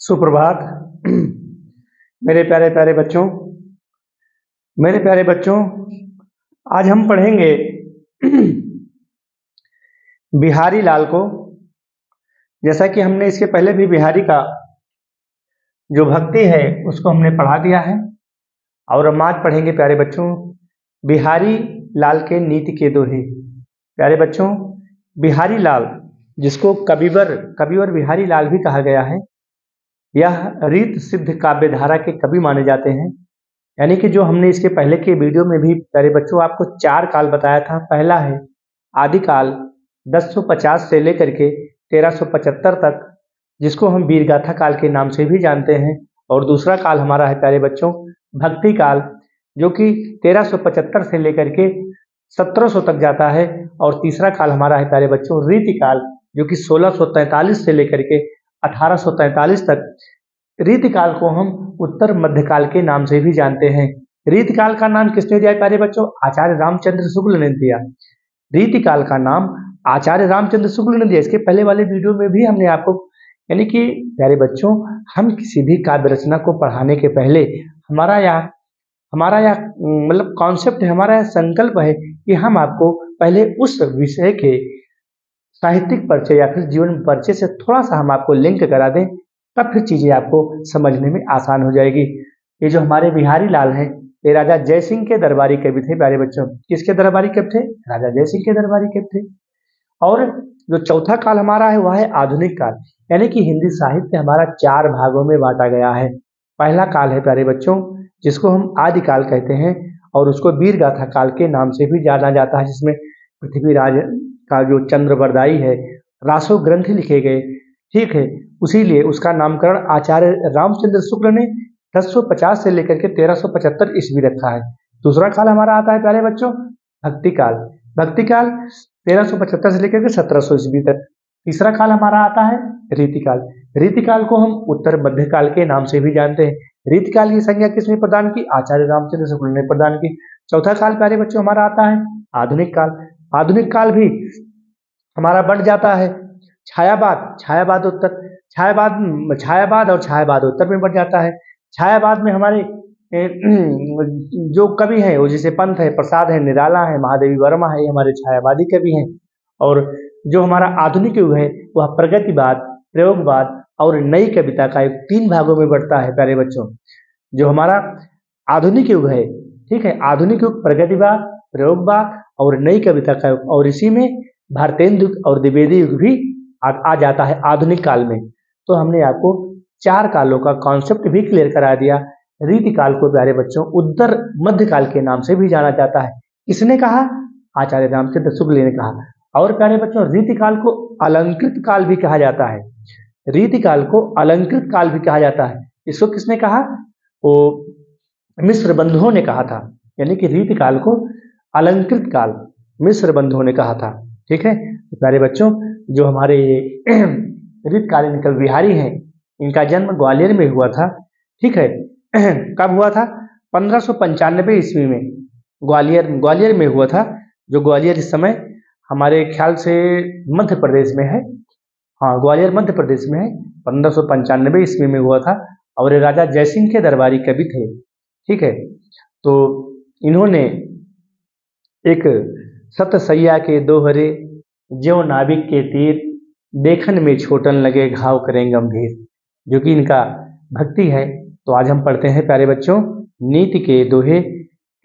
सुप्रभात। मेरे प्यारे प्यारे बच्चों, मेरे प्यारे बच्चों, आज हम पढ़ेंगे बिहारी लाल को। जैसा कि हमने इसके पहले भी बिहारी का जो भक्ति है उसको हमने पढ़ा दिया है, और हम आज पढ़ेंगे प्यारे बच्चों बिहारी लाल के नीति के दोहे। प्यारे बच्चों, बिहारी लाल, जिसको कविवर कविवर बिहारी लाल भी कहा गया है, यह रीत सिद्ध काव्य धारा के कवि माने जाते हैं। यानी कि जो हमने इसके पहले के वीडियो में भी प्यारे बच्चों आपको 4 काल बताया था। पहला है आदिकाल 1050 से लेकर के 1375 तक, जिसको हम वीरगाथा काल के नाम से भी जानते हैं। और दूसरा काल हमारा है प्यारे बच्चों भक्ति काल, जो कि 1375 से लेकर के 1700 तक जाता है। और तीसरा काल हमारा है प्यारे बच्चों रीति काल, जो कि 1643 से लेकर के 1843 तक। रीतिकाल को हम उत्तर मध्यकाल के नाम से भी जानते हैं। रीतिकाल का नाम किसने दिया प्यारे बच्चों? आचार्य रामचंद्र शुक्ल ने दिया। रीतिकाल का नाम आचार्य रामचंद्र शुक्ल ने दिया। इसके पहले वाले वीडियो में भी हमने आपको, यानी कि प्यारे बच्चों, हम किसी भी काव्य रचना को पढ़ाने के पहले हमारा यह मतलब कॉन्सेप्ट है, हमारा यह संकल्प है कि हम आपको पहले उस विषय के साहित्यिक परिचय या फिर जीवन परिचय से थोड़ा सा हम आपको लिंक करा दें, तब फिर चीजें आपको समझने में आसान हो जाएगी। ये जो हमारे बिहारी लाल हैं, ये राजा जयसिंह के दरबारी कवि थे प्यारे बच्चों। किसके दरबारी कवि थे? राजा जयसिंह के दरबारी कवि थे। और जो चौथा काल हमारा है वह है आधुनिक काल। यानी कि हिंदी साहित्य हमारा 4 भागों में बांटा गया है। पहला काल है प्यारे बच्चों जिसको हम आदिकाल कहते हैं, और उसको वीरगाथा काल के नाम से भी जाना जाता है, जिसमें पृथ्वीराज का जो चंद्रवरदायी है, रासो ग्रंथ लिखे गए, ठीक है। उसीलिए उसका नामकरण आचार्य रामचंद्र शुक्ल ने 1050 से लेकर के 1375 ईस्वी रखा है। दूसरा काल हमारा आता है प्यारे बच्चों भक्ति काल। भक्ति काल 1375 से लेकर के 1700 ईस्वी तक। तीसरा काल हमारा आता है रीतिकाल। रीतिकाल को हम उत्तर मध्यकाल के नाम से भी जानते हैं। रीतिकाल की संज्ञा किसने प्रदान की? आचार्य रामचंद्र शुक्ल ने प्रदान की। चौथा काल प्यारे बच्चों हमारा आता है आधुनिक काल। आधुनिक काल भी हमारा बढ़ जाता है छायावाद और छायावाद उत्तर में बढ़ जाता है। छायावाद में हमारे जो कवि हैं वो जैसे पंत है, प्रसाद है, निराला है, महादेवी वर्मा है, ये हमारे छायावादी कवि हैं। और जो हमारा आधुनिक युग है वह प्रगतिवाद, प्रयोगवाद और नई कविता का एक 3 भागों में बढ़ता है प्यारे बच्चों। जो हमारा आधुनिक युग है, ठीक है, आधुनिक युग प्रगतिवाद, प्रयोगवाद और नई कविता का युग, और इसी में भारतेंदु और द्विवेदी युग भी आ जाता है आधुनिक काल में। तो हमने आपको 4 कालों का कॉन्सेप्ट भी क्लियर करा दिया। रीति काल को प्यारे बच्चों उत्तर मध्यकाल के नाम से भी जाना जाता है। किसने कहा? आचार्य रामचंद्र शुक्ल ने कहा। और प्यारे बच्चों रीति काल को अलंकृत काल भी कहा जाता है। रीति काल को अलंकृत काल भी कहा जाता है। इसको किसने कहा? वो मिस्र बंधुओं ने कहा था। यानी कि रीति काल को अलंकृत काल मिस्र बंधुओं ने कहा था, ठीक है। तो प्यारे बच्चों, जो हमारे रीतकालीन कवि बिहारी हैं, इनका जन्म ग्वालियर में हुआ था, ठीक है। कब हुआ था? 1595 ईस्वी में ग्वालियर में हुआ था। जो ग्वालियर इस समय हमारे ख्याल से मध्य प्रदेश में है। हाँ, ग्वालियर मध्य प्रदेश में है। 1595 ईस्वी में हुआ था, और ये राजा जयसिंह के दरबारी कवि थे, ठीक है। तो इन्होंने एक सत सैया के दोहरे, ज्यों नाविक के तीर, देखन में छोटन लगे घाव करें गंभीर, जो कि इनका भक्ति है। तो आज हम पढ़ते हैं प्यारे बच्चों नीति के दोहे।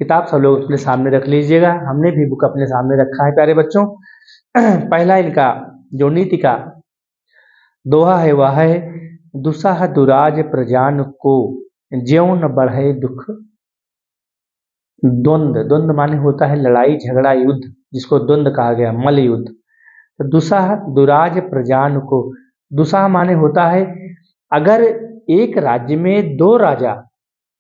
किताब सब लोग अपने सामने रख लीजिएगा। हमने भी बुक अपने सामने रखा है प्यारे बच्चों। पहला इनका जो नीति का दोहा है वह है, दुसाह दुराज प्रजान को, ज्यों न बढ़े दुख। द्वंद्व माने होता है लड़ाई झगड़ा युद्ध, जिसको द्वंद्व कहा गया, मल्ल युद्ध। तो दुसाह दुराज प्रजान को, दुसाह माने होता है अगर एक राज्य में 2 राजा,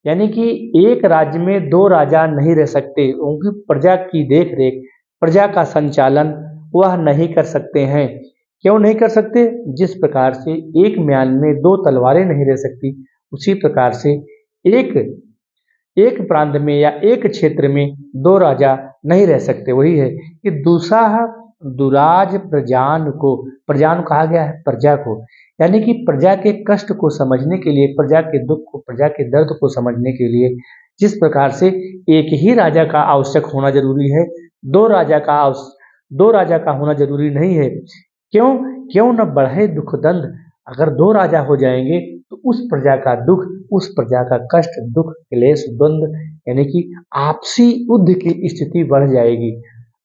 यानी कि एक राज्य में 2 राजा नहीं रह सकते, उनकी प्रजा की देख रेख, प्रजा का संचालन वह नहीं कर सकते हैं। क्यों नहीं कर सकते? जिस प्रकार से एक म्यान में 2 तलवारें नहीं रह सकती, उसी प्रकार से एक प्रांत में या एक क्षेत्र में 2 राजा नहीं रह सकते। वही है कि दुसाह दुराज प्रजान को, प्रजान कहा गया है प्रजा को, यानी कि प्रजा के कष्ट को समझने के लिए, प्रजा के दुख को, प्रजा के दर्द को समझने के लिए जिस प्रकार से एक ही राजा का आवश्यक होना जरूरी है, दो राजा का होना जरूरी नहीं है। क्यों? क्यों न बढ़े दुख दंड। अगर दो राजा हो जाएंगे तो उस प्रजा का दुख, उस प्रजा का कष्ट, दुख, क्लेश, द्वंद यानी कि आपसी युद्ध की स्थिति बढ़ जाएगी।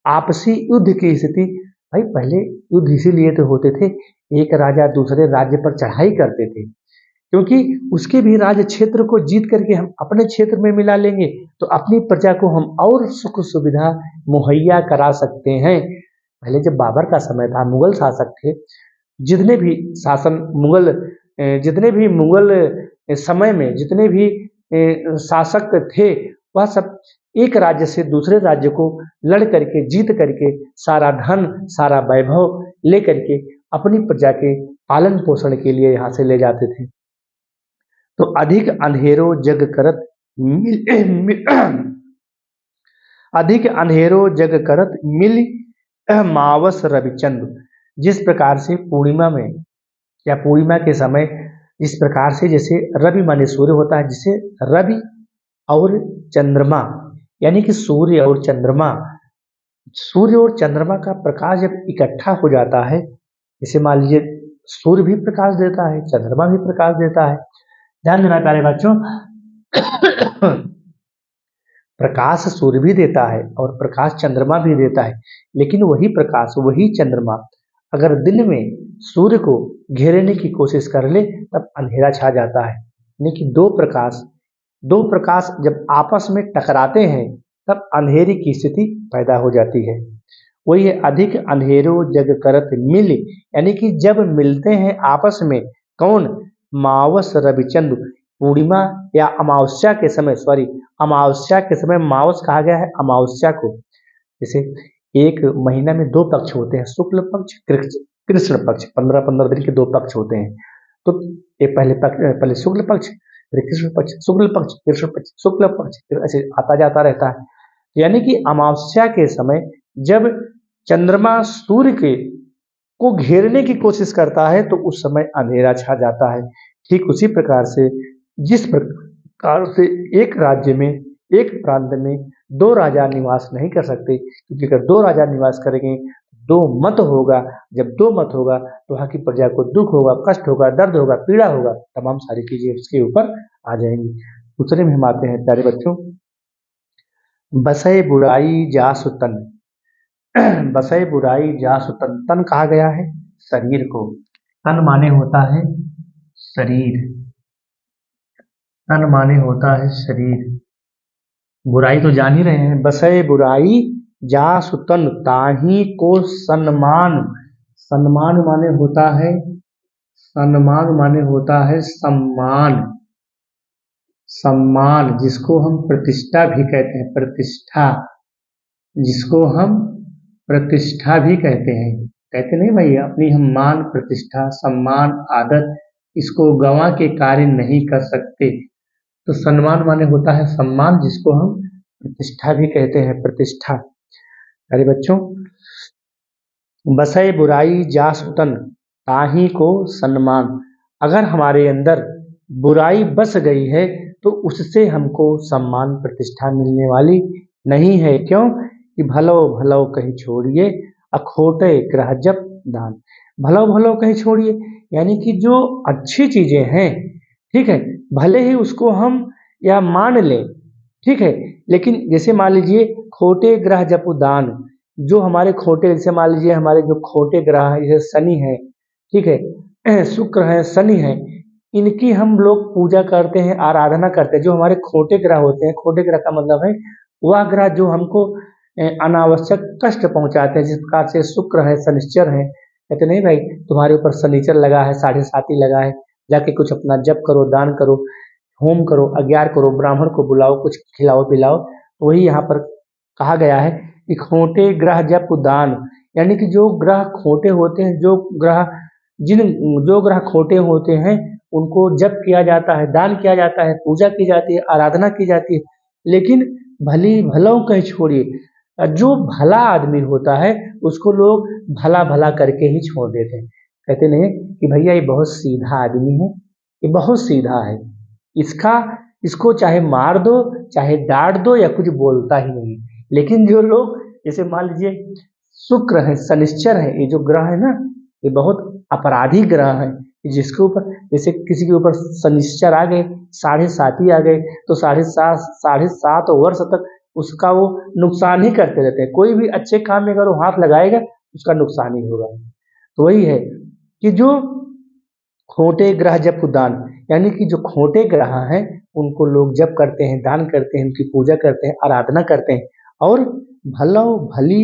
आपसी युद्ध की स्थिति, भाई पहले युद्ध इसीलिए तो होते थे, एक राजा दूसरे राज्य पर चढ़ाई करते थे, क्योंकि उसके भी राज्य क्षेत्र को जीत करके हम अपने क्षेत्र में मिला लेंगे तो अपनी प्रजा को हम और सुख सुविधा मुहैया करा सकते हैं। पहले जब बाबर का समय था, मुगल शासक थे, जितने भी शासन मुगल जितने भी मुगल समय में जितने भी शासक थे, वह सब एक राज्य से दूसरे राज्य को लड़ करके, जीत करके, सारा धन, सारा वैभव ले करके अपनी प्रजा के पालन पोषण के लिए यहाँ से ले जाते थे। तो अधिक अंधेरो जग करत अधिक अंधेरो जग करत मिल मावस रविचंद्र। जिस प्रकार से पूर्णिमा में या पूर्णिमा के समय जिस प्रकार से, जैसे रवि माने सूर्य होता है, जिसे रवि और चंद्रमा यानी कि सूर्य और चंद्रमा का प्रकाश जब इकट्ठा हो जाता है, जैसे मान लीजिए सूर्य भी प्रकाश देता है, चंद्रमा भी प्रकाश देता है। ध्यान देना प्यारे बच्चों, प्रकाश सूर्य भी देता है और प्रकाश चंद्रमा भी देता है, लेकिन वही प्रकाश, वही चंद्रमा अगर दिन में सूर्य को घेरने की कोशिश कर ले तब अंधेरा छा जाता है। यानी कि दो प्रकाश जब आपस में टकराते हैं तब अंधेरे की स्थिति पैदा हो जाती है। वही है अधिक अंधेरो जग करत मिल, यानी कि जब मिलते हैं आपस में कौन, मावस रविचंद्र, पूर्णिमा या अमावस्या के समय, अमावस्या के समय मावस कहा गया है अमावस्या को। जैसे एक महीना में दो पक्ष होते हैं, शुक्ल पक्ष, कृष्ण पक्ष, 15-15 दिन के दो पक्ष होते हैं। तो ये पहले शुक्ल पक्ष, फिर कृष्ण पक्ष, शुक्ल पक्ष, कृष्ण पक्ष, शुक्ल पक्ष, फिर ऐसे आता जाता रहता है। यानी कि अमावस्या के समय जब चंद्रमा सूर्य के को घेरने की कोशिश करता है तो उस समय अंधेरा छा जाता है। ठीक उसी प्रकार से जिस प्रकार से एक राज्य में, एक प्रांत में दो राजा निवास नहीं कर सकते, क्योंकि अगर दो राजा निवास करेंगे दो मत होगा, जब दो मत होगा तो वहाँ की प्रजा को दुख होगा, कष्ट होगा, दर्द होगा, पीड़ा होगा, तमाम सारी चीजें उसके ऊपर आ जाएंगी। दूसरे में हम आते हैं प्यारे बच्चों, बसय बुराई जासु तन। बसय बुराई जासु तन, तन कहा गया है शरीर को, तन माने होता है शरीर, तन माने होता है शरीर, बुराई तो जान ही रहे हैं। बसय बुराई जासु तन ताही को सम्मान, सम्मान माने होता है, सम्मान माने होता है सम्मान, सम्मान जिसको हम प्रतिष्ठा भी कहते हैं, प्रतिष्ठा जिसको हम प्रतिष्ठा भी कहते हैं, कहते नहीं भाई, अपनी हम मान, प्रतिष्ठा, सम्मान, आदत इसको गंवा के कार्य नहीं कर सकते। तो सम्मान माने होता है सम्मान, जिसको हम प्रतिष्ठा भी कहते हैं, प्रतिष्ठा। अरे बच्चों, बसय बुराई जासु तन ताही को सम्मान, अगर हमारे अंदर बुराई बस गई है तो उससे हमको सम्मान प्रतिष्ठा मिलने वाली नहीं है। क्यों? कि भलो भलो कहीं छोड़िए अखोटे ग्रह जप दान। भलो भलो कहीं छोड़िए यानी कि जो अच्छी चीजें हैं, ठीक है, भले ही उसको हम या मान लें, ठीक है, लेकिन जैसे मान लीजिए खोटे ग्रह जप दान, जो हमारे खोटे, जैसे मान लीजिए हमारे जो खोटे ग्रह हैं, जैसे शनि है, ठीक है, शुक्र है, शनि है, इनकी हम लोग पूजा करते हैं, आराधना करते हैं। जो हमारे खोटे ग्रह होते हैं, खोटे ग्रह का मतलब है वह ग्रह जो हमको अनावश्यक कष्ट पहुंचाते हैं, जिस प्रकार से शुक्र है, शनिश्चर है, कहते नहीं भाई तुम्हारे ऊपर शनिचर लगा है, 7.5 लगा है, जाके कुछ अपना जप करो, दान करो, होम करो, अज्ञार करो, ब्राह्मण को बुलाओ, कुछ खिलाओ पिलाओ। तो वही यहाँ पर कहा गया है कि खोटे ग्रह जप दान, यानी कि जो ग्रह खोटे होते हैं, जो ग्रह खोटे होते हैं उनको जप किया जाता है, दान किया जाता है, पूजा की जाती है, आराधना की जाती है, लेकिन भली भलों कहीं छोड़िए, जो भला आदमी होता है उसको लोग भला भला करके ही छोड़ देते हैं। कहते नहीं कि भैया ये बहुत सीधा आदमी है, ये बहुत सीधा है, इसको चाहे मार दो चाहे डांट दो या कुछ बोलता ही नहीं। लेकिन जो लोग जैसे मान लीजिए शुक्र है, शनिश्चर है, ये जो ग्रह है ना, ये बहुत अपराधी ग्रह है। जिसके ऊपर जैसे किसी के ऊपर शनिश्चर आ गए, 7.5 ही आ गए, तो 7.5 वर्ष तक उसका वो नुकसान ही करते रहते हैं। कोई भी अच्छे काम में अगर वो हाथ लगाएगा उसका नुकसान ही होगा। तो वही है कि जो खोटे ग्रह जप दान, यानी कि जो खोटे ग्रह हैं उनको लोग जप करते हैं, दान करते हैं, उनकी पूजा करते हैं, आराधना करते हैं, और भलो भली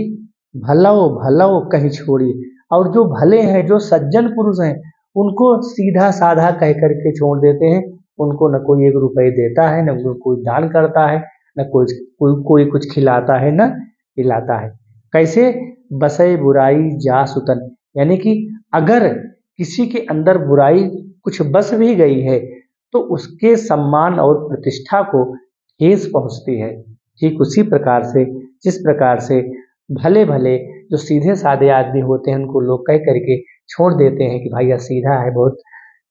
भलो भलो कहीं छोड़िए। और जो भले हैं, जो सज्जन पुरुष हैं, उनको सीधा साधा कह करके छोड़ देते हैं। उनको न कोई 1 रुपये देता है, न उनको कोई दान करता है, न कोई कुछ खिलाता है, न पिलाता है। कैसे? बसे बुराई जा सुतन, यानी कि अगर किसी के अंदर बुराई कुछ बस भी गई है तो उसके सम्मान और प्रतिष्ठा को ठेस पहुंचती है। ठीक उसी प्रकार से, जिस प्रकार से भले भले जो सीधे साधे आदमी होते हैं उनको लोग कह करके छोड़ देते हैं कि भाई यह सीधा है, बहुत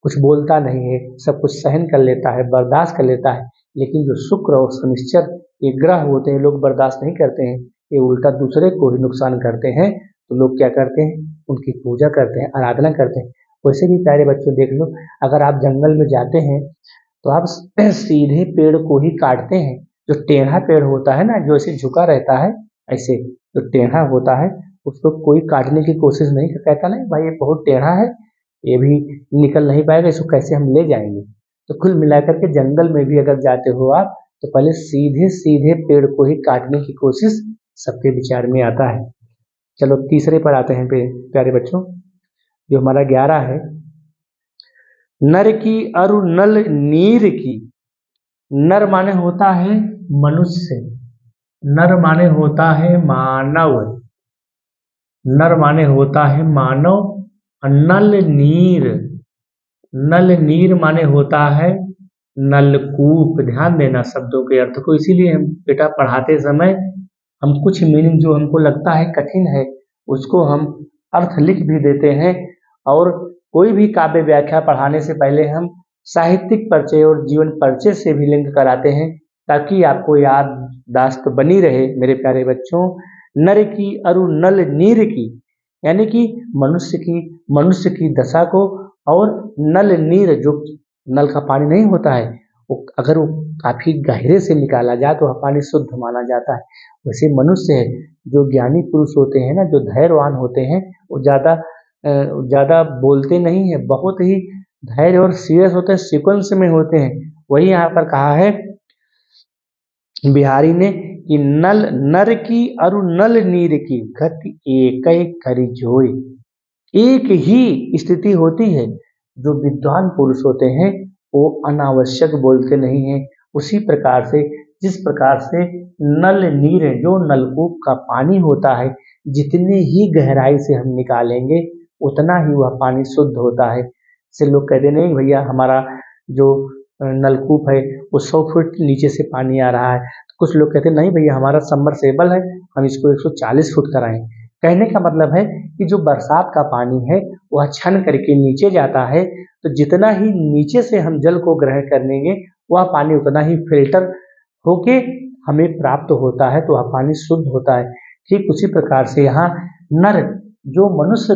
कुछ बोलता नहीं है, सब कुछ सहन कर लेता है, बर्दाश्त कर लेता है। लेकिन जो शुक्र और शनिश्चर ये ग्रह होते हैं, लोग बर्दाश्त नहीं करते हैं, ये उल्टा दूसरे को ही नुकसान करते हैं। तो लोग क्या करते हैं? उनकी पूजा करते हैं, आराधना करते हैं। वैसे भी प्यारे बच्चों देख लो, अगर आप जंगल में जाते हैं तो आप सीधे पेड़ को ही काटते हैं। जो टेढ़ा पेड़ होता है ना, जो ऐसे झुका रहता है, ऐसे जो टेढ़ा होता है उसको कोई काटने की कोशिश नहीं कहता, नहीं भाई ये बहुत टेढ़ा है, ये भी निकल नहीं पाएगा, इसको कैसे हम ले जाएंगे। तो कुल मिलाकर के जंगल में भी अगर जाते हो आप तो पहले सीधे सीधे पेड़ को ही काटने की कोशिश सबके विचार में आता है। चलो तीसरे पर आते हैं प्यारे बच्चों, जो हमारा 11 है। नर की अरु नल नीर की। नर माने होता है मनुष्य, नर माने होता है मानव, नर माने होता है मानव। और नल नीर, नल नीर माने होता है नलकूप। ध्यान देना शब्दों के अर्थ को, इसीलिए हम बेटा पढ़ाते समय हम कुछ मीनिंग जो हमको लगता है कठिन है उसको हम अर्थ लिख भी देते हैं। और कोई भी काव्य व्याख्या पढ़ाने से पहले हम साहित्यिक परिचय और जीवन परिचय से भी लिंक कराते हैं, ताकि आपको याददाश्त बनी रहे मेरे प्यारे बच्चों। नर की अरु नल नीर की, यानी कि मनुष्य की दशा को, और नल नीर जो नल का पानी नहीं होता है वो अगर वो काफी गहरे से निकाला जाए तो वह पानी शुद्ध माना जाता है। वैसे मनुष्य है, जो ज्ञानी पुरुष होते हैं ना, जो धैर्यवान होते हैं, वो ज़्यादा बोलते नहीं है, बहुत ही धैर्य और सीरियस होते हैं, सीक्वेंस में होते हैं। वही यहाँ पर कहा है बिहारी ने कि नर की अरु नल नीर की गति एक करी जोई। एक ही स्थिति होती है। जो विद्वान पुरुष होते हैं वो अनावश्यक बोलते नहीं हैं। उसी प्रकार से जिस प्रकार से नल नीर है, जो नलकूप का पानी होता है, जितनी ही गहराई से हम निकालेंगे उतना ही वह पानी शुद्ध होता है। से लोग कहते नहीं भैया हमारा जो नलकूप है वो 100 फुट नीचे से पानी आ रहा है, तो कुछ लोग कहते नहीं भैया हमारा सबमर्सिबल है, हम इसको 140 फुट कराएं। कहने का मतलब है कि जो बरसात का पानी है वह छन करके नीचे जाता है, तो जितना ही नीचे से हम जल को ग्रहण करेंगे वह पानी उतना ही फिल्टर होके हमें प्राप्त होता है, तो वह पानी शुद्ध होता है। ठीक उसी प्रकार से यहाँ नर जो मनुष्य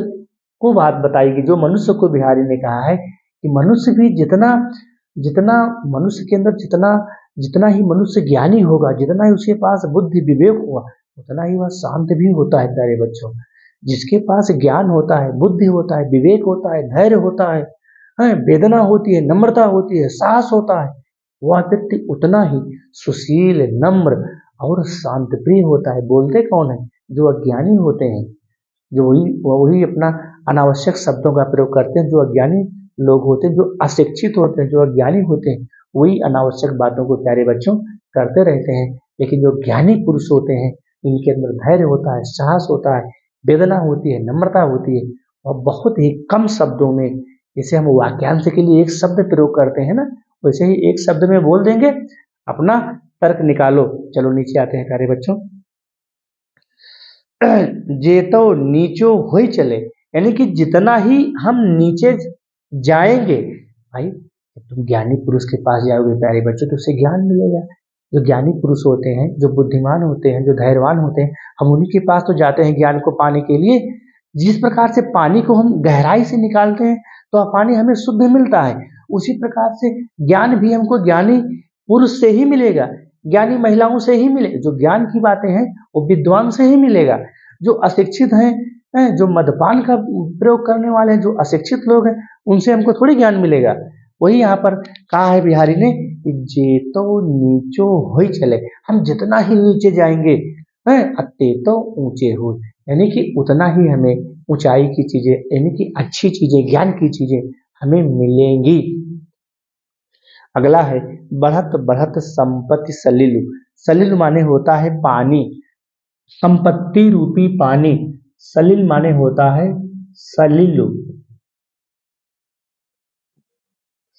को बात बताएगी, जो मनुष्य को बिहारी ने कहा है कि मनुष्य भी जितना मनुष्य के अंदर जितना ही मनुष्य ज्ञानी होगा, जितना ही उसके पास बुद्धि विवेक होगा, उतना ही वह शांत भी होता है। प्यारे बच्चों, जिसके पास ज्ञान होता है, बुद्धि होता है, विवेक होता है, धैर्य होता है, वेदना होती है, नम्रता होती है, साहस होता है, वह व्यक्ति उतना ही सुशील, नम्र और शांत प्रिय होता है। बोलते कौन है? जो अज्ञानी होते हैं, जो वही अपना अनावश्यक शब्दों का प्रयोग करते हैं। जो अज्ञानी लोग होते हैं, जो अशिक्षित होते हैं, जो अज्ञानी होते हैं, वही अनावश्यक बातों को प्यारे बच्चों करते रहते हैं। लेकिन जो ज्ञानी पुरुष होते हैं, इनके अंदर धैर्य होता है, साहस होता है, वेदना होती है, नम्रता होती है, और बहुत ही कम शब्दों में, जैसे हम वाक्यांश के लिए एक शब्द प्रयोग करते हैं ना, वैसे ही एक शब्द में बोल देंगे, अपना तर्क निकालो। चलो नीचे आते हैं प्यारे बच्चों। जेतो नीचो होई चले, यानी कि जितना ही हम नीचे जाएंगे, भाई जब तुम ज्ञानी पुरुष के पास जाओगे प्यारे बच्चों, तो उससे ज्ञान मिलेगा। जो ज्ञानी पुरुष होते हैं, जो बुद्धिमान होते हैं, जो धैर्यवान होते हैं, हम उन्हीं के पास तो जाते हैं ज्ञान को पाने के लिए। जिस प्रकार से पानी को हम गहराई से निकालते हैं तो पानी हमें शुद्ध मिलता है, उसी प्रकार से ज्ञान भी हमको ज्ञानी पुरुष से ही मिलेगा, ज्ञानी महिलाओं से ही मिलेगा। जो ज्ञान की बातें हैं वो विद्वान से ही मिलेगा। जो अशिक्षित हैं, जो मदपान का प्रयोग करने वाले हैं, जो अशिक्षित लोग हैं, उनसे हमको थोड़ी ज्ञान मिलेगा। वही यहाँ पर कहा है बिहारी ने कि जे तो नीचो होई चले, हम जितना ही नीचे जाएंगे अते तो ऊंचे हो, यानी कि उतना ही हमें ऊंचाई की चीजें, यानी कि अच्छी चीजें, ज्ञान की चीजें हमें मिलेंगी। अगला है बढ़त बढ़त संपत्ति सलिल। सलिल माने होता है पानी, संपत्ति रूपी पानी। सलिल माने होता है सलिल,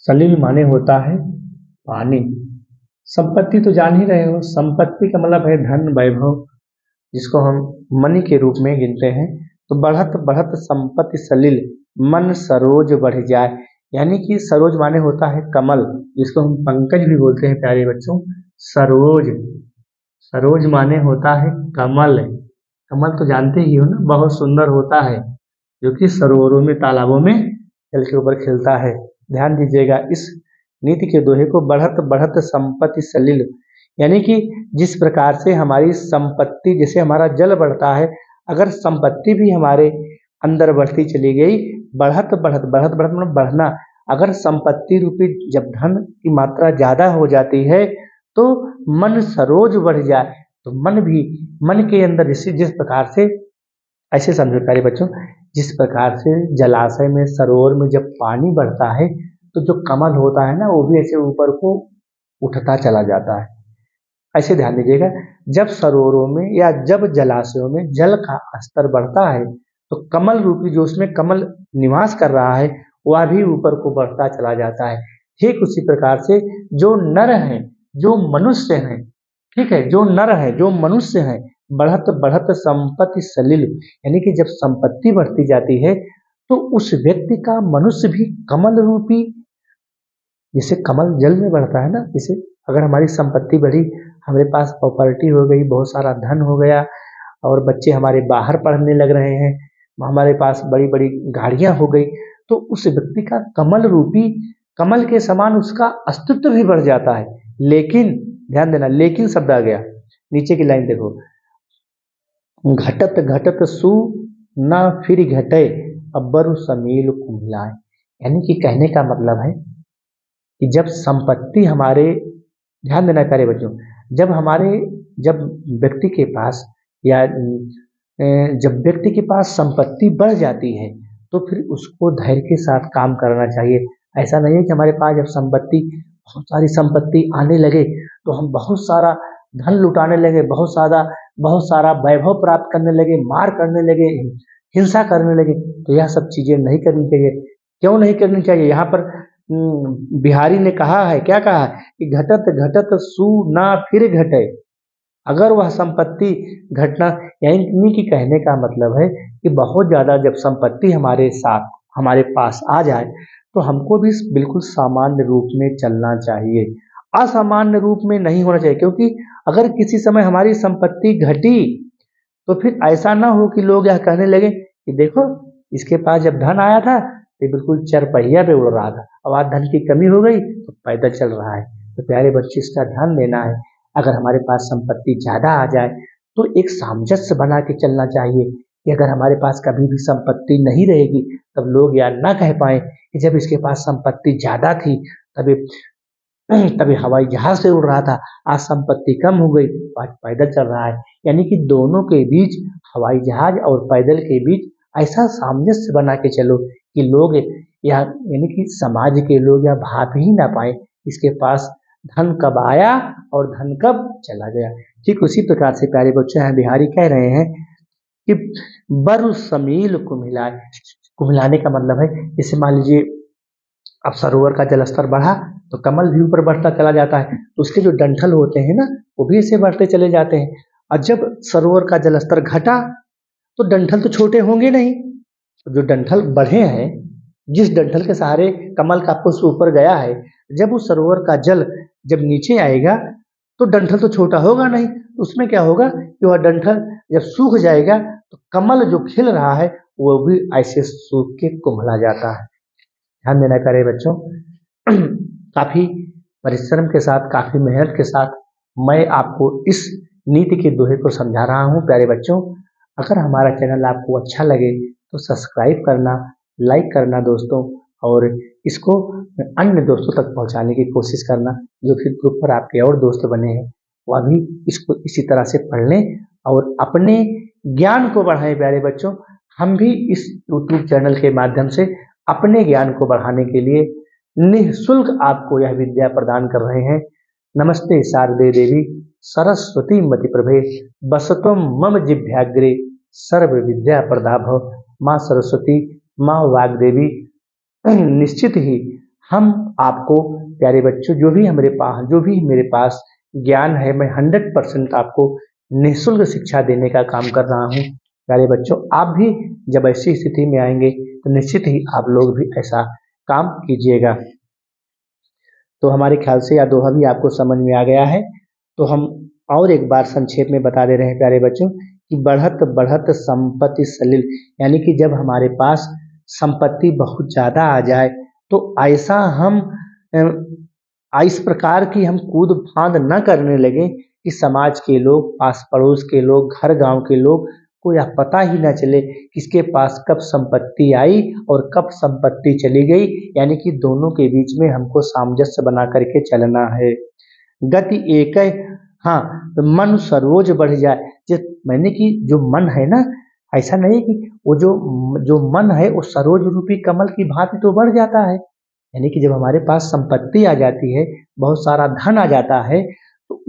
सलिल माने होता है पानी। संपत्ति तो जान ही रहे हो, संपत्ति का मतलब है धन वैभव, जिसको हम मनी के रूप में गिनते हैं। तो बढ़त बढ़त संपत्ति सलिल, मन सरोज बढ़ जाए, यानी कि सरोज माने होता है कमल, जिसको हम पंकज भी बोलते हैं प्यारे बच्चों। सरोज, सरोज माने होता है कमल। कमल तो जानते ही हो ना, बहुत सुंदर होता है, जो कि सरोवरों में, तालाबों में जल के ऊपर खिलता है। ध्यान दीजिएगा इस नीति के दोहे को, बढ़त बढ़त संपत्ति सलिल, यानी कि जिस प्रकार से हमारी संपत्ति, जैसे हमारा जल बढ़ता है, अगर संपत्ति भी हमारे अंदर बढ़ती चली गई, बढ़त बढ़त, बढ़त बढ़त मतलब बढ़ना, अगर संपत्ति रूपी जब धन की मात्रा ज्यादा हो जाती है तो मन सरोज बढ़ जाए, तो मन भी, मन के अंदर जिस प्रकार से, ऐसे समझो प्यारे बच्चों, जिस प्रकार से जलाशय में, सरोवर में जब पानी बढ़ता है तो जो कमल होता है ना, वो भी ऐसे ऊपर को उठता चला जाता है। ऐसे ध्यान दीजिएगा, जब सरोवरों में या जब जलाशयों में जल का स्तर बढ़ता है तो कमल रूपी, जो उसमें कमल निवास कर रहा है, वह भी ऊपर को बढ़ता चला जाता है। ठीक उसी प्रकार से जो नर हैं, जो मनुष्य हैं, ठीक है, जो नर है, जो मनुष्य हैं, बढ़त बढ़त संपत्ति सलिल, यानी कि जब संपत्ति बढ़ती जाती है तो उस व्यक्ति का, मनुष्य भी कमल रूपी, जैसे कमल जल में बढ़ता है ना, जैसे अगर हमारी संपत्ति बढ़ी, हमारे पास प्रॉपर्टी हो गई, बहुत सारा धन हो गया, और बच्चे हमारे बाहर पढ़ने लग रहे हैं, हमारे पास बड़ी बड़ी गाड़ियां हो गई, तो उस व्यक्ति का कमल रूपी, कमल के समान उसका अस्तित्व भी बढ़ जाता है। लेकिन ध्यान देना, लेकिन शब्द आ गया, नीचे की लाइन देखो, घटत घटत सु न फिर घटे अब्बर समील कुम्हिलाए, यानी कि कहने का मतलब है कि जब संपत्ति हमारे, ध्यान देना प्यारे बच्चों, जब हमारे, जब व्यक्ति के पास या जब व्यक्ति के पास संपत्ति बढ़ जाती है तो फिर उसको धैर्य के साथ काम करना चाहिए। ऐसा नहीं है कि हमारे पास जब संपत्ति, बहुत सारी संपत्ति आने लगे तो हम बहुत सारा धन लुटाने लगे, बहुत सारा वैभव प्राप्त करने लगे, मार करने लगे, हिंसा करने लगे, तो यह सब चीजें नहीं करनी चाहिए। क्यों नहीं करनी चाहिए? यहाँ पर बिहारी ने कहा है, क्या कहा है कि घटत घटत सु ना फिर घटे, अगर वह संपत्ति घटना, यानी कि कहने का मतलब है कि बहुत ज्यादा जब संपत्ति हमारे साथ, हमारे पास आ जाए तो हमको भी बिल्कुल सामान्य रूप में चलना चाहिए, असामान्य रूप में नहीं होना चाहिए। क्योंकि अगर किसी समय हमारी संपत्ति घटी तो फिर ऐसा ना हो कि लोग यह कहने लगे कि देखो, इसके पास जब धन आया था ये बिल्कुल चरपहिया पे उड़ रहा था, अब आज धन की कमी हो गई तो पैदल चल रहा है। तो प्यारे बच्चे, इसका ध्यान देना है, अगर हमारे पास संपत्ति ज्यादा आ जाए तो एक सामंजस्य बना के चलना चाहिए कि अगर हमारे पास कभी भी संपत्ति नहीं रहेगी तब लोग यार ना कह पाए कि जब इसके पास संपत्ति ज्यादा थी तभी तभी हवाई जहाज से उड़ रहा था, आज संपत्ति कम हो गई तो आज पैदल चल रहा है। यानी कि दोनों के बीच, हवाई जहाज और पैदल के बीच ऐसा सामंजस्य बना के चलो कि लोग, या यानी कि समाज के लोग या भाप ही ना पाए इसके पास धन कब आया और धन कब चला गया। ठीक उसी प्रकार से प्यारे बच्चे हैं, बिहारी कह रहे हैं कि बरु समील को मिलाए, को मिलाने का मतलब है, जैसे मान लीजिए अब सरोवर का जलस्तर बढ़ा तो कमल भी ऊपर बढ़ता चला जाता है, तो उसके जो डंठल होते हैं ना, वो भी ऐसे बढ़ते चले जाते हैं। और जब सरोवर का जलस्तर घटा तो डंठल तो छोटे होंगे नहीं, जो डंठल बढ़े हैं, जिस डंठल के सहारे कमल का पुष्प ऊपर गया है, जब उस सरोवर का जल जब नीचे आएगा तो डंठल तो छोटा होगा नहीं, उसमें क्या होगा कि वह डंठल जब सूख जाएगा तो कमल जो खिल रहा है वो भी ऐसे सूख के कुम्हला जाता है। ध्यान देना प्यारे बच्चों। काफी परिश्रम के साथ, काफी मेहनत के साथ मैं आपको इस नीति के दोहे को समझा रहा हूँ प्यारे बच्चों। अगर हमारा चैनल आपको अच्छा लगे तो सब्सक्राइब करना, लाइक करना दोस्तों, और इसको अन्य दोस्तों तक पहुंचाने की कोशिश करना। जो फिर ग्रुप पर आपके और दोस्त बने हैं वह भी इसको इसी तरह से पढ़ लें और अपने ज्ञान को बढ़ाएं प्यारे बच्चों। हम भी इस यूट्यूब चैनल के माध्यम से अपने ज्ञान को बढ़ाने के लिए निःशुल्क आपको यह विद्या प्रदान कर रहे हैं। नमस्ते शारदे देवी सरस्वती मति प्रभे बसतुम मम जिभ्याग्रे सर्व विद्या प्रदाभव। माँ सरस्वती, माँ वाग्देवी, निश्चित ही हम आपको प्यारे बच्चों जो भी मेरे पास ज्ञान है, मैं 100% आपको निःशुल्क शिक्षा देने का काम कर रहा हूँ प्यारे बच्चों। आप भी जब ऐसी स्थिति में आएंगे तो निश्चित ही आप लोग भी ऐसा काम कीजिएगा। तो हमारे ख्याल से यह दोहा भी आपको समझ में आ गया है। तो हम और एक बार संक्षेप में बता दे रहे हैं प्यारे बच्चों कि बढ़त बढ़त संपत्ति सलिल, यानी कि जब हमारे पास संपत्ति बहुत ज़्यादा आ जाए तो ऐसा हम इस प्रकार की हम कूद फांद न करने लगे कि समाज के लोग, पास पड़ोस के लोग, घर गांव के लोग को यह पता ही न चले किसके पास कब संपत्ति आई और कब संपत्ति चली गई। यानी कि दोनों के बीच में हमको सामंजस्य बना करके चलना है। गति एक है, हाँ, तो मन सरोज बढ़ जाए। मैंने कि जो मन है ना, ऐसा नहीं कि वो जो मन है वो सरोज रूपी कमल की भांति तो बढ़ जाता है। यानी कि जब हमारे पास संपत्ति आ जाती है, बहुत सारा धन आ जाता है, तो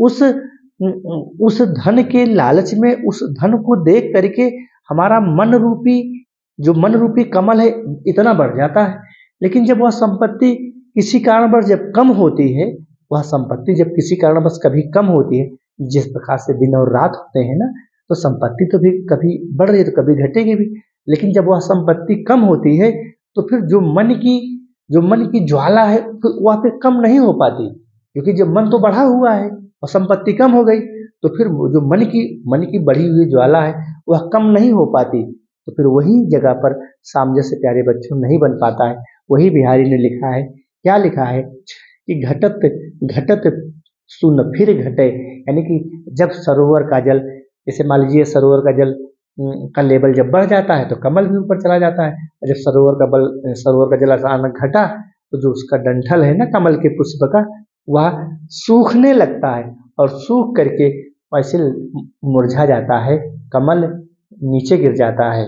उस धन के लालच में उस धन को देख करके हमारा मन रूपी कमल है इतना बढ़ जाता है। लेकिन जब वह संपत्ति किसी कारणवश जब कम होती है, वह संपत्ति जब किसी कारणवश कभी कम होती है, जिस प्रकार से दिन और रात होते हैं ना, तो संपत्ति तो भी कभी बढ़ रही है तो कभी घटेगी भी। लेकिन जब वह संपत्ति कम होती है तो फिर जो मन की ज्वाला है वह फिर कम नहीं हो पाती, क्योंकि जब मन तो बढ़ा हुआ है और संपत्ति कम हो गई तो फिर जो मन की बढ़ी हुई ज्वाला है वह कम नहीं हो पाती। तो फिर वही जगह पर सामंजस्य प्यारे बच्चों नहीं बन पाता है। वही बिहारी ने लिखा है, क्या लिखा है कि घटत घटत सुन फिर घटे। यानी कि जब सरोवर का जल, जैसे मान लीजिए सरोवर का जल का लेवल जब बढ़ जाता है तो कमल भी ऊपर चला जाता है, और जब सरोवर का जल अचानक घटा तो जो उसका डंठल है ना कमल के पुष्प का, वह सूखने लगता है और सूख करके वैसे मुरझा जाता है, कमल नीचे गिर जाता है।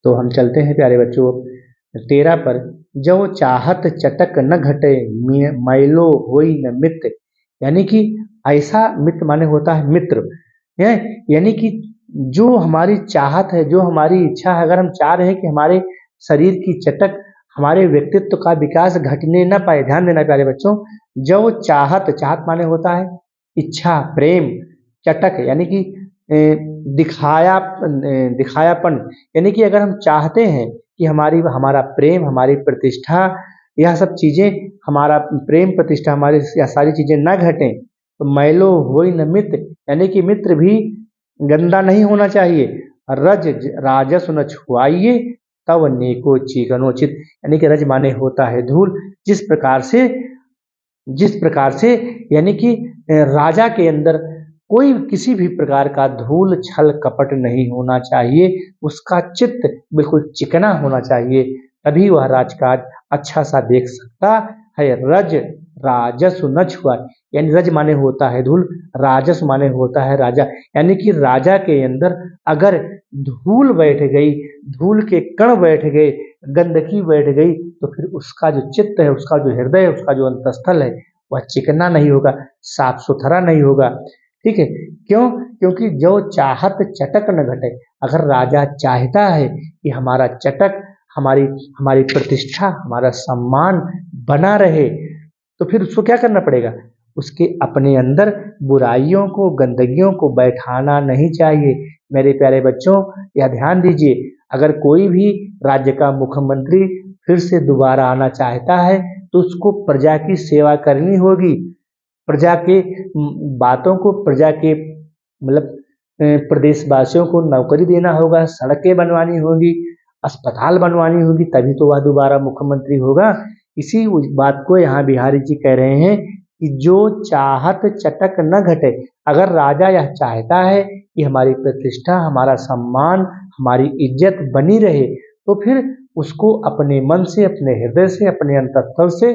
तो हम चलते हैं प्यारे बच्चों 13 पर। जो चाहत चटक न घटे मैलो होई न मित्र। यानी कि ऐसा मित्र माने होता है मित्र है, यानी कि जो हमारी चाहत है, जो हमारी इच्छा है, अगर हम चाह रहे हैं कि हमारे शरीर की चटक, हमारे व्यक्तित्व का विकास घटने न पाए। ध्यान देना प्यारे बच्चों, जो चाहत माने होता है इच्छा, प्रेम, चटक यानी कि दिखायापन। यानी कि अगर हम चाहते हैं कि हमारा प्रेम, हमारी प्रतिष्ठा, यह सब चीजें, हमारा प्रेम प्रतिष्ठा, हमारी यह सारी चीजें ना घटें, तो मैलो होई न मित्र, यानी कि मित्र भी गंदा नहीं होना चाहिए। राजस न छुआइए तब नेको चिकनोचित। यानी कि रज माने होता है धूल। जिस प्रकार से यानी कि राजा के अंदर कोई किसी भी प्रकार का धूल छल कपट नहीं होना चाहिए, उसका चित्त बिल्कुल चिकना होना चाहिए, तभी वह राजकाज अच्छा सा देख सकता है। राजस न छुआ, यानी रज माने होता है धूल, राजस माने होता है राजा। यानी कि राजा के अंदर अगर धूल बैठ गई, धूल के कण बैठ गए, गंदगी बैठ गई, तो फिर उसका जो चित्त है, उसका जो हृदय है, उसका जो अंतस्थल है, वह चिकना नहीं होगा, साफ सुथरा नहीं होगा। ठीक है, क्यों? क्योंकि जो चाहत चटक न घटे। अगर राजा चाहता है कि हमारा चटक, हमारी प्रतिष्ठा, हमारा सम्मान बना रहे, तो फिर उसको क्या करना पड़ेगा? उसके अपने अंदर बुराइयों को, गंदगियों को बैठाना नहीं चाहिए। मेरे प्यारे बच्चों, यह ध्यान दीजिए, अगर कोई भी राज्य का मुख्यमंत्री फिर से दोबारा आना चाहता है तो उसको प्रजा की सेवा करनी होगी, प्रजा के बातों को, प्रजा के मतलब प्रदेशवासियों को नौकरी देना होगा, सड़कें बनवानी होगी, अस्पताल बनवानी होगी, तभी तो वह दोबारा मुख्यमंत्री होगा। इसी बात को यहाँ बिहारी जी कह रहे हैं कि जो चाहत चटक न घटे। अगर राजा यह चाहता है कि हमारी प्रतिष्ठा, हमारा सम्मान, हमारी इज्जत बनी रहे तो फिर उसको अपने मन से, अपने हृदय से, अपने अंतःस्थल से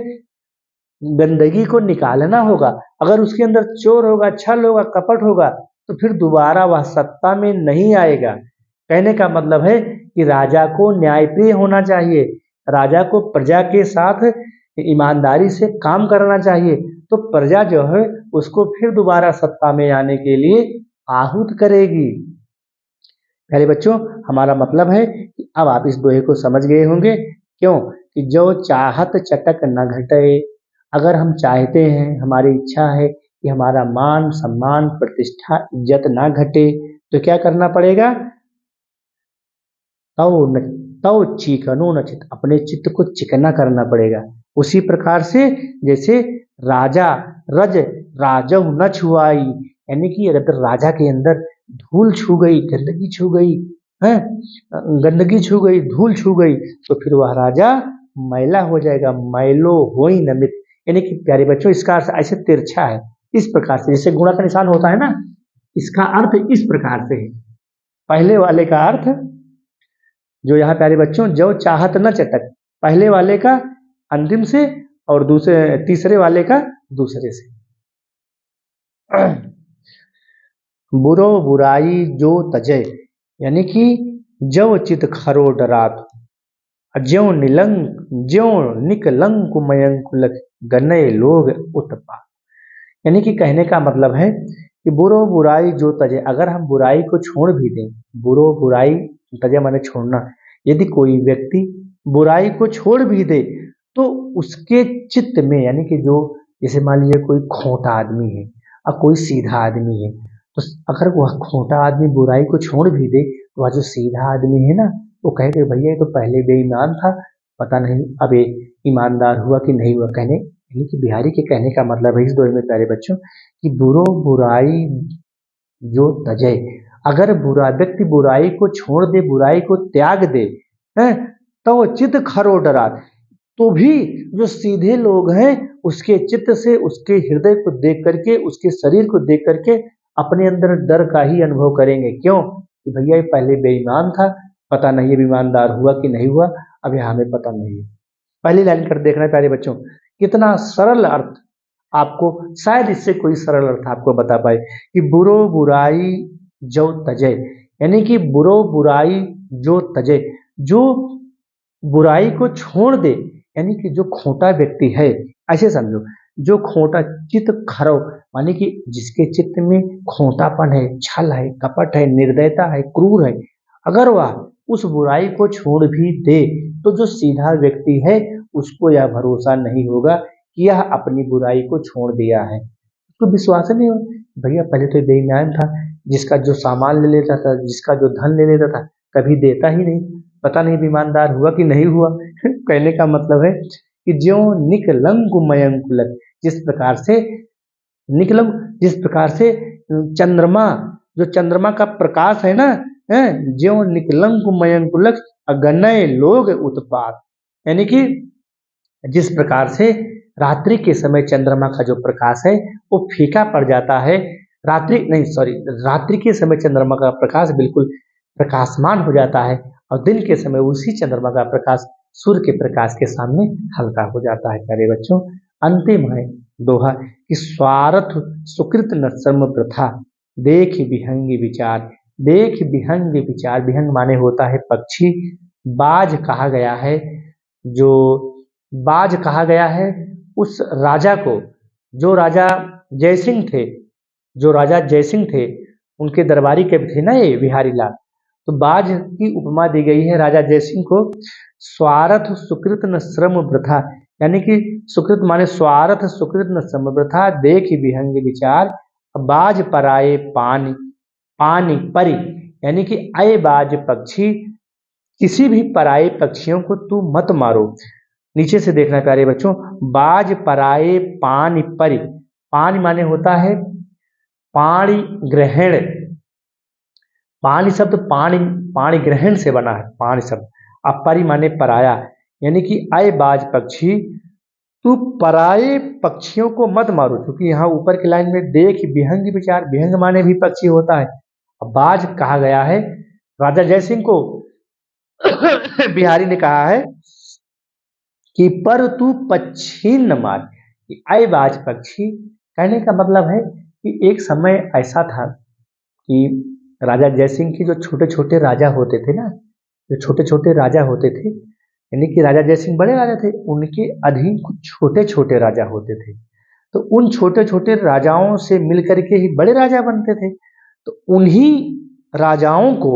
गंदगी को निकालना होगा। अगर उसके अंदर चोर होगा, छल होगा, कपट होगा तो फिर दोबारा वह सत्ता में नहीं आएगा। कहने का मतलब है कि राजा को न्यायप्रिय होना चाहिए, राजा को प्रजा के साथ ईमानदारी से काम करना चाहिए, तो प्रजा जो है उसको फिर दोबारा सत्ता में आने के लिए आहूत करेगी। पहले बच्चों, हमारा मतलब है कि अब आप इस दोहे को समझ गए होंगे। क्यों? कि जो चाहत चटक न घटे। अगर हम चाहते हैं, हमारी इच्छा है कि हमारा मान सम्मान प्रतिष्ठा इज्जत ना घटे तो क्या करना पड़ेगा? तव चिकनो न चित, अपने चित्त को चिकना करना पड़ेगा। उसी प्रकार से जैसे राजा रज राजव न छुआई, यानी कि अगर राजा के अंदर धूल छू गई, गंदगी छू गई है, गंदगी छू गई, धूल छू गई तो फिर वह राजा मैला हो जाएगा। मैलो होई नमित, यानी कि प्यारे बच्चों इसका अर्थ ऐसे तिरछा है, इस प्रकार से जैसे गुणा का निशान होता है ना, इसका अर्थ इस प्रकार से है। पहले वाले का अर्थ जो यहाँ प्यारे बच्चों, जो चाहत न चटक, पहले वाले का अंतिम से और दूसरे तीसरे वाले का दूसरे से। बुरो बुराई जो तजय, यानी कि जो चित खरो डरात, ज्यो निकलंक मयंकुलक गनय लोग उत्पात। यानी कि कहने का मतलब है कि बुरो बुराई जो तजे, अगर हम बुराई को छोड़ भी दें, बुरो बुराई तजे माने छोड़ना, यदि कोई व्यक्ति बुराई को छोड़ भी दे तो उसके चित्त में, यानी कि जो जैसे मान लीजिए कोई खोटा आदमी है और कोई सीधा आदमी है, तो अगर वह खोटा आदमी बुराई को छोड़ भी दे तो वह जो सीधा आदमी है ना, वो कहेगा भैया ये तो पहले बेईमान था, पता नहीं अब ये ईमानदार हुआ कि नहीं हुआ। कहने यानी कि बिहारी के कहने का मतलब है इस दोहे में प्यारे बच्चों कि बुरो बुराई जो तजे, अगर बुरा व्यक्ति बुराई को छोड़ दे, बुराई को त्याग दे है, तो वो चित्त खरो डरात, तो भी जो सीधे लोग हैं उसके चित्त से, उसके हृदय को देख करके, उसके शरीर को देख करके अपने अंदर डर का ही अनुभव करेंगे। क्यों? कि भैया ये पहले बेईमान था, पता नहीं ये ईमानदार हुआ कि नहीं हुआ, अभी हमें पता नहीं है। पहली लाइन कर देखना प्यारे बच्चों, कितना सरल अर्थ, आपको शायद इससे कोई सरल अर्थ आपको बता पाए कि बुरो बुराई जो तजे, यानी कि बुरो बुराई जो तजे, जो बुराई को छोड़ दे, यानी कि जो खोटा व्यक्ति है, ऐसे समझो, जो खोटा चित्त खरो, माने कि जिसके चित्त में खोटापन है, छल है, कपट है, निर्दयता है, क्रूर है, अगर वह उस बुराई को छोड़ भी दे तो जो सीधा व्यक्ति है उसको यह भरोसा नहीं होगा कि यह अपनी बुराई को छोड़ दिया है। उसको विश्वास नहीं हो, भैया पहले तो बेईमान था, जिसका जो सामान ले लेता था, जिसका जो धन ले लेता था, कभी देता ही नहीं, पता नहीं ईमानदार हुआ कि नहीं हुआ। कहने का मतलब है कि ज्यों निकलंक मयंकुलक, जिस प्रकार से निकलम, जिस प्रकार से चंद्रमा, जो चंद्रमा का प्रकाश है ना, ज्यों निकलंक मयंकुलक अगनय लोग उत्पात, यानी कि जिस प्रकार से रात्रि के समय चंद्रमा का जो प्रकाश है वो फीका पड़ जाता है, रात्रि के समय चंद्रमा का प्रकाश बिल्कुल प्रकाशमान हो जाता है और दिन के समय उसी चंद्रमा का प्रकाश सूर्य के प्रकाश के सामने हल्का हो जाता है। प्यारे बच्चों, अंतिम है दोहा कि स्वार्थ सुकृत न श्रम प्रथा, देख विहंग विचार। देख विहंग विचार, विहंग माने होता है पक्षी, बाज कहा गया है, जो बाज कहा गया है उस राजा को, जो राजा जयसिंह थे, जो राजा जयसिंह थे, उनके दरबारी कवि थे ना ये बिहारी लाल, तो बाज की उपमा दी गई है राजा जयसिंह को। स्वार्थ सुकृत न श्रम वृथा, यानी कि सुकृत माने स्वार्थ, सुकृत न श्रम वृथा, देख विहंग विचार, बाज पराए पानी पानी परी, यानी कि अय बाज पक्षी किसी भी पराये पक्षियों को तू मत मारो। नीचे से देखना प्यारे बच्चों, बाज पराये पानी परि। पानी माने होता है पाणी ग्रहण। पानी शब्द पाणी पाणी ग्रहण से बना है, पानी शब्द। अब परि माने पराया, यानी कि अय बाज पक्षी तू पराये पक्षियों को मत मारो। क्योंकि यहाँ ऊपर की लाइन में देख विहंग विचार, विहंग माने भी पक्षी होता है। अब बाज कहा गया है राजा जयसिंह को। बिहारी ने कहा है कि पर तू पक्षी न मार, कि अय बाज पक्षी। कहने का मतलब है कि एक समय ऐसा था कि राजा जयसिंह के जो छोटे छोटे राजा होते थे ना, जो छोटे छोटे राजा होते थे, यानी कि राजा जयसिंह बड़े राजा थे, उनके अधीन कुछ छोटे छोटे राजा होते थे। तो उन छोटे छोटे राजाओं से मिलकर के ही बड़े राजा बनते थे। तो उन्हीं राजाओं को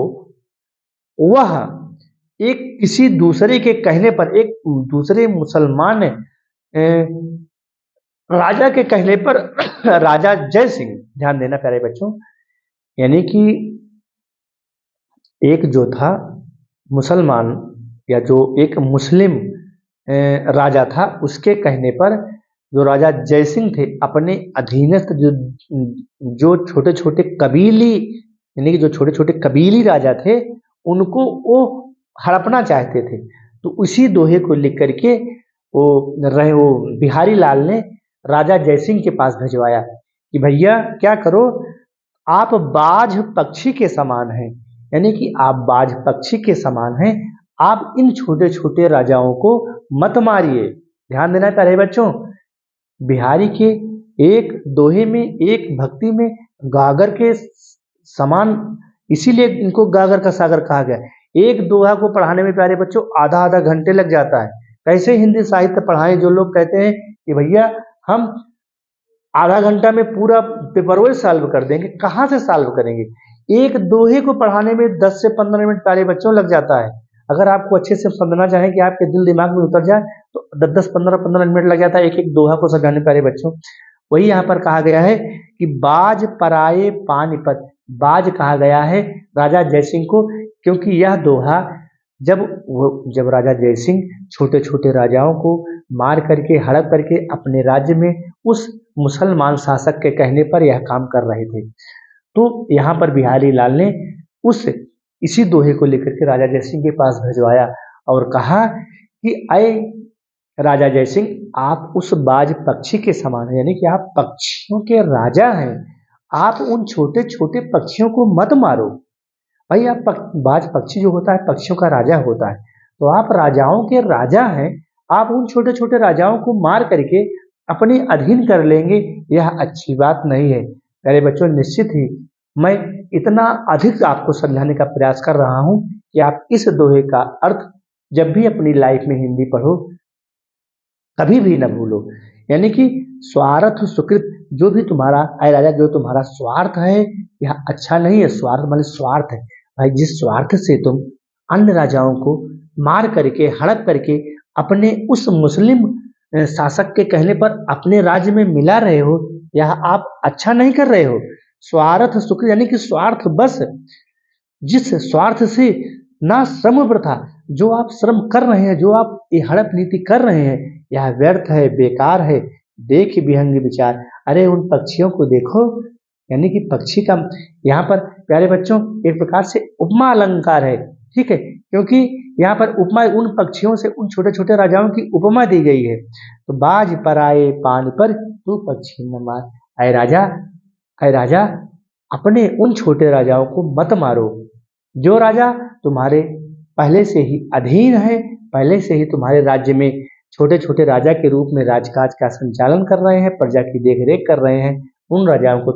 वह एक किसी दूसरे के कहने पर, एक दूसरे मुसलमान राजा के कहने पर राजा जय सिंह, ध्यान देना प्यारे बच्चों, यानी कि एक जो था मुसलमान या जो एक मुस्लिम राजा था, उसके कहने पर जो राजा जयसिंह थे अपने अधीनस्थ जो छोटे छोटे कबीली, यानी कि जो छोटे छोटे कबीली राजा थे, उनको वो हड़पना चाहते थे। तो उसी दोहे को लिख करके वो बिहारी लाल ने राजा जयसिंह के पास भिजवाया कि भैया क्या करो, आप बाज पक्षी के समान हैं, यानी कि आप बाज पक्षी के समान हैं, आप इन छोटे छोटे राजाओं को मत मारिए। ध्यान देना प्यारे बच्चों, बिहारी के एक दोहे में, एक भक्ति में गागर के समान, इसीलिए इनको गागर का सागर कहा गया। एक दोहा को पढ़ाने में प्यारे बच्चों आधा आधा घंटे लग जाता है। कैसे हिंदी साहित्य पढ़ाएं? जो लोग कहते हैं कि भैया हम आधा घंटा में पूरा पेपर सॉल्व कर देंगे, कहाँ से सॉल्व करेंगे? एक दोहे को पढ़ाने में 10 से 15 मिनट प्यारे बच्चों लग जाता है। अगर आपको अच्छे से समझना चाहें कि आपके दिल दिमाग में उतर जाए तो 10-10, 15-15 मिनट लग जाता है एक एक दोहा को समझाने प्यारे बच्चों। वही यहाँ पर कहा गया है कि बाज पराये पानीपत। बाज कहा गया है राजा जयसिंह को, क्योंकि यह दोहा जब राजा जयसिंह छोटे छोटे राजाओं को मार करके, हड़प करके अपने राज्य में उस मुसलमान शासक के कहने पर यह काम कर रहे थे, तो यहाँ पर बिहारी लाल ने इसी दोहे को लेकर के राजा जयसिंह के पास भिजवाया और कहा कि अय राजा जयसिंह, आप उस बाज पक्षी के समान हैं, यानी कि आप पक्षियों के राजा हैं, आप उन छोटे छोटे पक्षियों को मत मारो। भाई आप बाज पक्षी जो होता है पक्षियों का राजा होता है, तो आप राजाओं के राजा हैं, आप उन छोटे छोटे राजाओं को मार करके अपने अधीन कर लेंगे, यह अच्छी बात नहीं है। मेरे बच्चों, निश्चित ही मैं इतना अधिक आपको समझाने का प्रयास कर रहा हूं कि आप इस दोहे का अर्थ जब भी अपनी लाइफ में हिंदी पढ़ो कभी भी न भूलो। यानी कि स्वार्थ सुकृत, जो भी तुम्हारा अय राजा, जो तुम्हारा स्वार्थ है यह अच्छा नहीं है। स्वार्थ माने स्वार्थ है भाई, जिस स्वार्थ से तुम अन्य राजाओं को मार करके, हड़प करके अपने उस मुस्लिम शासक के कहने पर अपने राज्य में मिला रहे हो, यह आप अच्छा नहीं कर रहे हो। स्वार्थ सुकृत यानी कि स्वार्थ बस, जिस स्वार्थ से ना श्रम वृथा, जो आप श्रम कर रहे हैं, जो आप ये हड़प नीति कर रहे हैं, यह व्यर्थ है, बेकार है। देख विहंग विचार, अरे उन पक्षियों को देखो, यानी कि पक्षी का यहाँ पर प्यारे बच्चों एक प्रकार से उपमा अलंकार है, ठीक है, क्योंकि यहाँ पर उपमा उन पक्षियों से, उन छोटे छोटे राजाओं की उपमा दी गई है। तो बाज पराये पान पर तू पक्षी न मार। अय राजा अपने उन छोटे राजाओं को मत मारो, जो राजा तुम्हारे पहले से ही अधीन है, पहले से ही तुम्हारे राज्य में छोटे छोटे राजा के रूप में राजकाज का संचालन कर रहे हैं, प्रजा की देखरेख कर रहे हैं, उन राजाओं को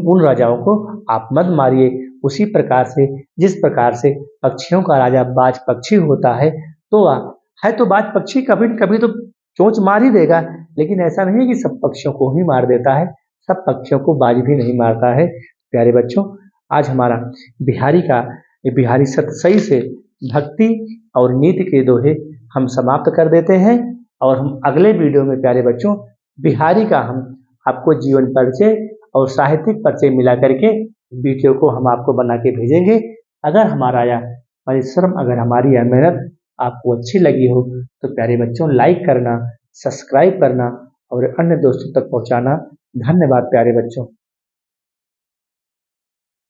उन राजाओं को आप मत मारिए। उसी प्रकार से जिस प्रकार से पक्षियों का राजा बाज पक्षी होता है, तो बाज पक्षी कभी न कभी तो चोंच मार ही देगा, लेकिन ऐसा नहीं है कि सब पक्षियों को ही मार देता है, सब पक्षियों को बाज भी नहीं मारता है। प्यारे बच्चों, आज हमारा बिहारी सतसई से भक्ति और नीति के दोहे हम समाप्त कर देते हैं, और हम अगले वीडियो में प्यारे बच्चों बिहारी का हम आपको जीवन परिचय और साहित्यिक परिचय मिला करके वीडियो को हम आपको बना के भेजेंगे। अगर हमारा यह परिश्रम, अगर हमारी यह मेहनत आपको अच्छी लगी हो तो प्यारे बच्चों लाइक करना, सब्सक्राइब करना और अन्य दोस्तों तक पहुंचाना। धन्यवाद प्यारे बच्चों।